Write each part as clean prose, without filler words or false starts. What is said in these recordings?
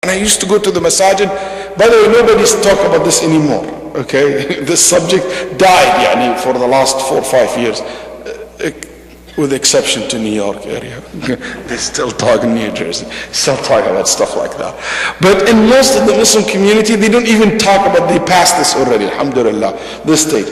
And I used to go to the masajid. By the way, nobody's talking about this anymore. Okay, this subject died for the last 4 or 5 years, with exception to New York area. They still talk in New Jersey, still talk about stuff like that. But in most of the Muslim community, they don't even talk about, they passed this already, alhamdulillah, this stage.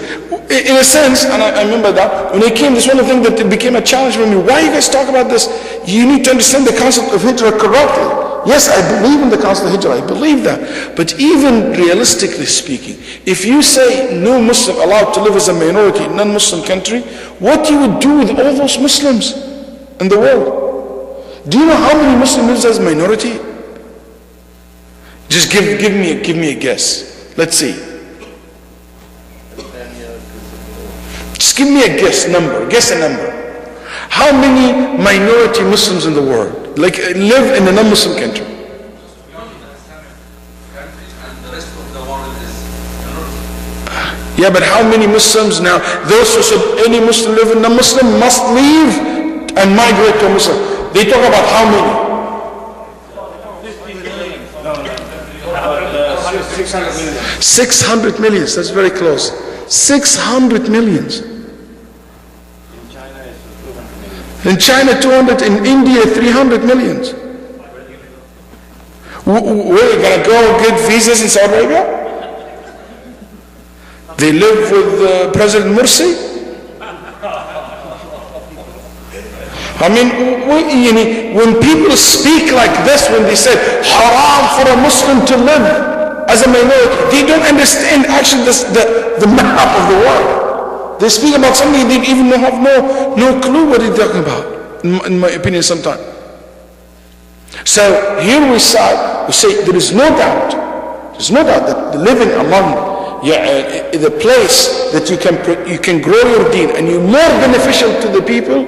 In a sense, and I remember that, when I came, this one of the things that it became a challenge for me. Why you guys talk about this? You need to understand the concept of hijrah correctly. Yes, I believe in the concept of hijrah, I believe that. But even realistically speaking, if you say no Muslim allowed to live as a minority in non-Muslim country, what you would do with all those Muslims in the world? Do you know how many Muslims live as a minority? Just give me a guess. Let's see. Just give me a guess number. Guess a number. How many minority Muslims in the world live in a non-Muslim country? Yeah, but how many Muslims now? Those who said any Muslim live in non-Muslim must leave and migrate to a Muslim. They talk about how many? 600 millions. That's very close. 600 millions. In China 200, in India 300 millions. We're going to go get visas in Saudi Arabia? They live with President Morsi? I mean, when people speak like this, when they say haram for a Muslim to live as a minority, they don't understand actually the map of the world. They speak about something they even have no clue what they're talking about, in my opinion, sometimes. So here we say there is no doubt that living among the place that you can grow your deen and you're more beneficial to the people,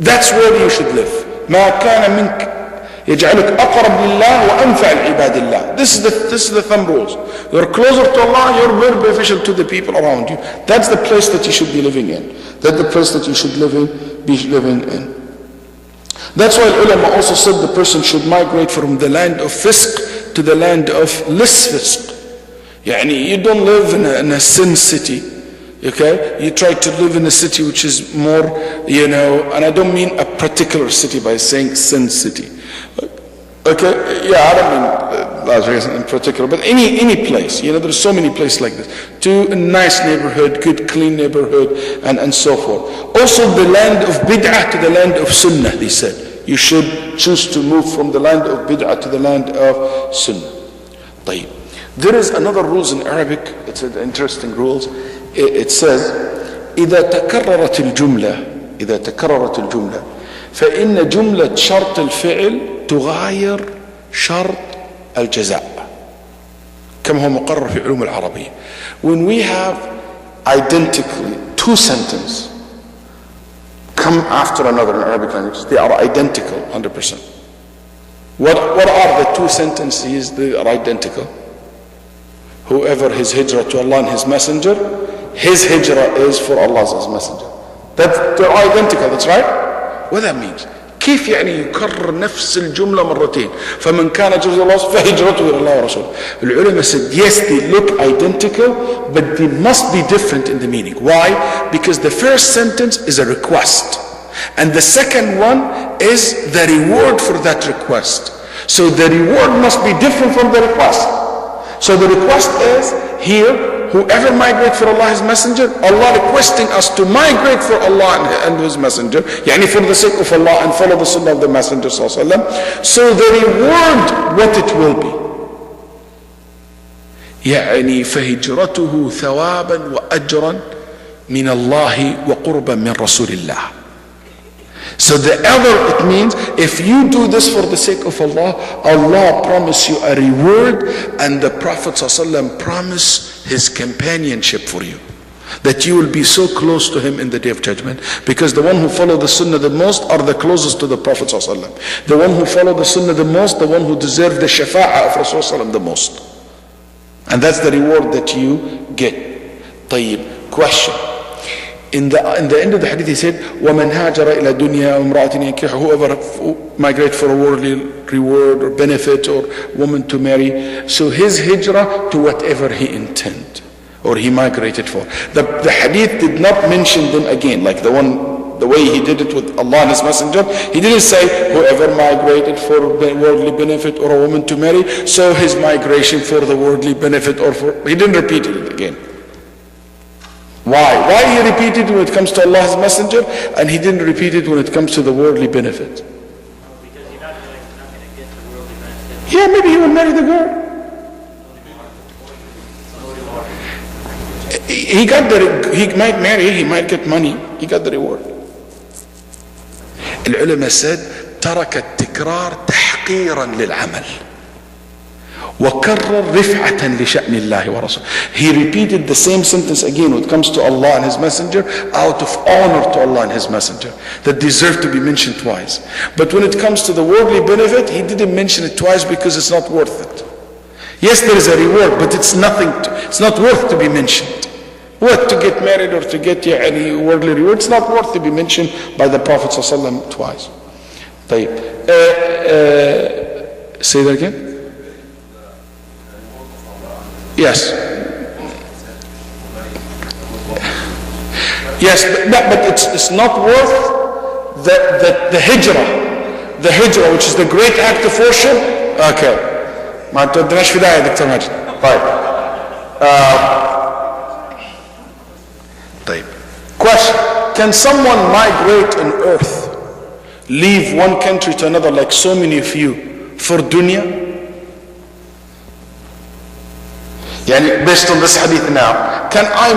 that's where you should live. ما كان منك يجعلك أقرب لله وأنفع لعباد الله. This is the thumb rules. You're closer to Allah, you're more beneficial to the people around you. That's the place that you should be living in. That's the place that you should be living in. That's why ulama also said the person should migrate from the land of fisq to the land of less fisq. You don't live in a sin city. Okay, you try to live in a city which is more, and I don't mean a particular city by saying sin city. Okay, I don't mean Las Vegas in particular, but any place. There's so many places like this. To a nice neighborhood, good clean neighborhood, and so forth. Also the land of bid'ah to the land of sunnah, they said. You should choose to move from the land of bid'ah to the land of sunnah. طيب. There is another rules in Arabic. It's an interesting rules. It says إذا تكررت الجملة فإن جملة شرط الفعل تغاير شرط الجزاء كما هو مقرر في علوم العربية. When we have identically two sentences come after another in Arabic language, they are identical 100%. What are the two sentences that are identical? Whoever his hijrah to Allah and his messenger, his hijrah is for Allah as his messenger. They're identical, that's right? What that means? كيف يكرر نفس الجملة مرتين فمن كان هجرته الله فهجرته إلى الله ورسوله. العلماء said yes, they look identical, but they must be different in the meaning. Why? Because the first sentence is a request and the second one is the reward for that request. So the reward must be different from the request. So the request is here, whoever migrate for Allah, His Messenger, Allah requesting us to migrate for Allah and His Messenger, for the sake of Allah and follow the Sunnah of the Messenger sallallahu alaihi wasallam. So the reward, what it will be. فهجرته ثوابا وأجرا من الله وقربا من رسول الله. So the other, it means if you do this for the sake of Allah, Allah promise you a reward, and the Prophet ﷺ promise his companionship for you, that you will be so close to him in the day of judgment, because the one who follow the sunnah the most are the closest to the Prophet ﷺ. The one who follow the sunnah the most, the one who deserve the shafa'ah of Rasulullah ﷺ the most, and that's the reward that you get. طيب, question. In the end of the hadith he said, وَمَنْ هَاجَرَ إِلَى دُنْيَا وَامْرَأَةٍ يَنْكِحُهَا, whoever migrate for a worldly reward or benefit or woman to marry, so his hijrah to whatever he intend or he migrated for. The hadith did not mention them again, like the way he did it with Allah and His Messenger. He didn't say whoever migrated for worldly benefit or a woman to marry, so his migration for the worldly benefit he didn't repeat it again. Why he repeated it when it comes to Allah's Messenger and he didn't repeat it when it comes to the worldly benefit? Because you're not going to get the worldly benefit. Yeah, maybe he will marry the girl. He might marry, he might get money, he got the reward. العلماء said ترك التكرار تحقيرا للعمل وكرر رفعة لشأن الله ورسوله. He repeated the same sentence again when it comes to Allah and His Messenger out of honor to Allah and His Messenger that deserve to be mentioned twice. But when it comes to the worldly benefit, he didn't mention it twice because it's not worth it. Yes, there is a reward, but it's not worth to be mentioned. What, to get married or to get any worldly reward, it's not worth to be mentioned by the Prophet ﷺ twice. طيب. Say that again. Yes. Yes, but it's not worth the hijrah, which is the great act of worship. Okay. ما تودناش في داعي دكتور ماجد. طيب. Question: can someone migrate on earth, leave one country to another like so many of you for dunya? Yani based on this hadith now, can I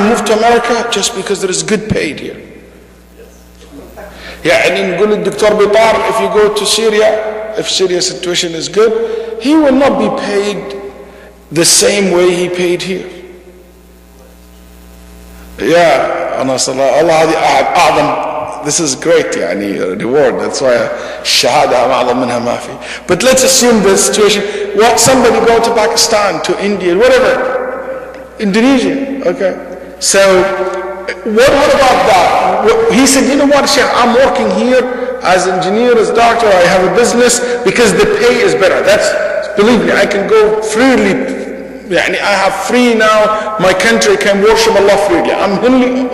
move to America just because there is good paid here? يعني نقول الدكتور بطار, if you go to Syria, if Syria's situation is good, he will not be paid the same way he paid here. Yeah, Allah أعظم. This is great يعني reward. That's why الشهادة أعظم منها ما في. But let's assume the situation. What, somebody go to Pakistan, to India, whatever, Indonesia. Okay. So what about that? He said, you know what, Sheikh, I'm working here as engineer, as doctor. I have a business because the pay is better. That's, believe me, I can go freely. I have free now, my country can worship Allah freely. I'm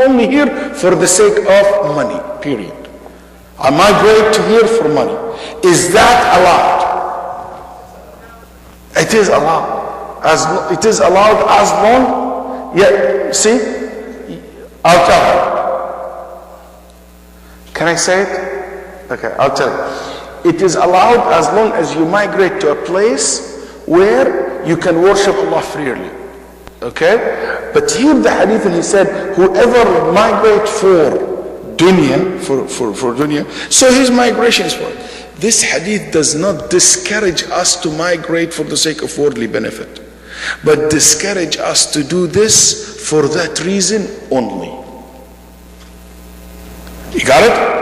only here for the sake of money, period. I migrate to here for money. Is that allowed? It is allowed. It is allowed as long, yeah, see, I'll tell you. Can I say it? Okay, I'll tell you. It is allowed as long as you migrate to a place where you can worship Allah freely. Okay? But here the hadith, and he said, whoever migrate for dunya, for dunya, so his migration is for it. This hadith does not discourage us to migrate for the sake of worldly benefit, but discourage us to do this for that reason only. You got it?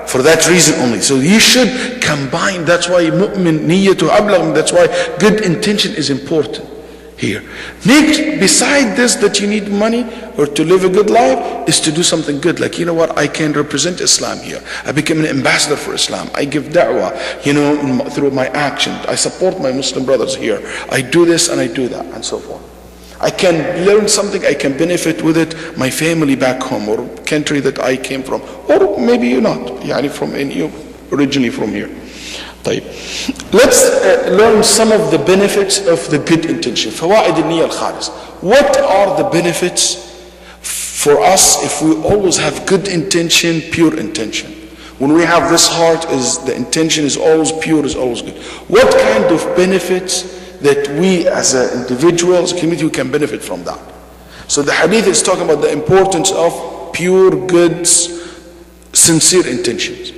For that reason only. So you should combine. That's why mu'min niyyatu ablagh. That's why good intention is important here. Next, beside this, that you need money or to live a good life, is to do something good. Like, you know what, I can represent Islam here. I become an ambassador for Islam. I give da'wah, through my action. I support my Muslim brothers here. I do this and I do that, and so forth. I can learn something, I can benefit with it, my family back home or country that I came from, or maybe you're not, originally from here. طيب. Let's learn some of the benefits of the good intention. فوائد النية الخالص. What are the benefits for us if we always have good intention, pure intention? When we have this heart, the intention is always pure, is always good. What kind of benefits that we as an individual, as a community, we can benefit from that? So the hadith is talking about the importance of pure, good, sincere intentions.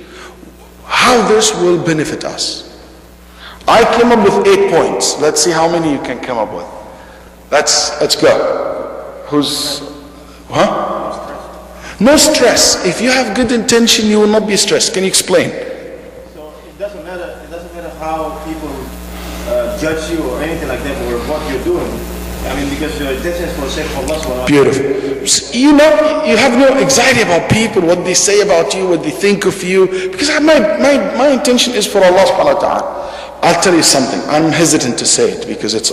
How this will benefit us. I came up with 8 points. Let's see how many you can come up with. Let's go. No stress. If you have good intention, you will not be stressed. Can you explain? So it doesn't matter how people judge you or anything like that, or what you're doing. I mean, because your intention is for sake of Allah subhanahu wa ta'ala. Beautiful. You know, you have no anxiety about people, what they say about you, what they think of you. Because my intention is for Allah subhanahu wa ta'ala. I'll tell you something. I'm hesitant to say it because it's